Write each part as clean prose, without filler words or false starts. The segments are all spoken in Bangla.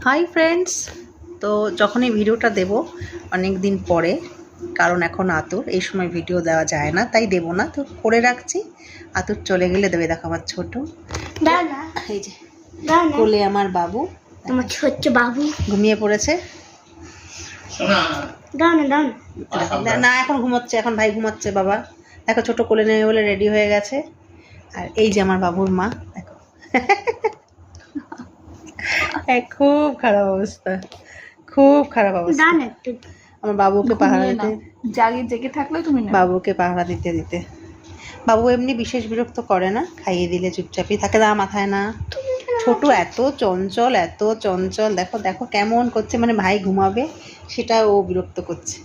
হাই ফ্রেন্ডস, তো যখন এই ভিডিওটা দেব অনেক দিন পরে, কারণ এখন আতুর এই সময় ভিডিও দেওয়া যায় না, তাই দেব না, তো করে রাখছি। আতুর চলে গেলে দেবে। দেখো আমার ছোট, এই যে কোলে আমার বাবু, আমার ছোট্ট বাবু ঘুমিয়ে পড়েছে। না এখন ঘুমোচ্ছে, এখন ভাই ঘুমাচ্ছে। বাবা দেখো ছোট কোলে নেবে বলে রেডি হয়ে গেছে। আর এই যে আমার বাবুর মা, দেখো খুব খারাপ অবস্থা, খুব খারাপ অবস্থা। আমার বাবুকে পাহারা দিতে, জেগে থাকলে তুমি বাবুকে পাহারা দিতে দিতে বাবু এমনি বিশেষ বিরক্ত করে না, খাইয়ে দিলে চুপচাপই থাকে। না মাথায় না, ছোট এত চঞ্চল, এত চঞ্চল। দেখো দেখো কেমন করছে, মানে ভাই ঘুমাবে সেটা ও বিরক্ত করছে।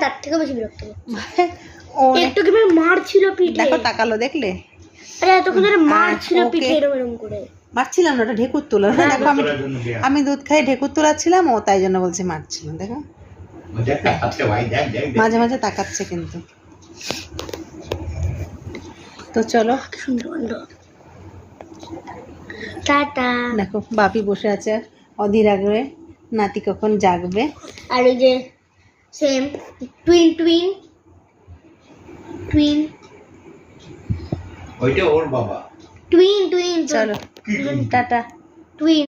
তার থেকে বেশি বিরক্ত ও একটু কি মারছিল পিঠে, দেখো তাকালো, দেখলে? আরে এতক্ষণ ধরে মারছিল পিঠে এরকম করে। মারছিলাম না, ওটা ঢেকুর তোলা। দেখো আমি দুধ খাই ঢেকুর তোলাচ্ছিলাম, ও তাই জন্য বলছে মারছিলাম। দেখো মাঝে মাঝে তাকাচ্ছে কিন্তু। তো চলো, টাটা। দেখো বাপি বসে আছে অধীর আগ্রহে, নাতি কখন জাগবে। আর এই যে সেম টুইন টুইন টুইন, ওইটা ওর বাবা। Twin twin. চলো টাটা। টুইন।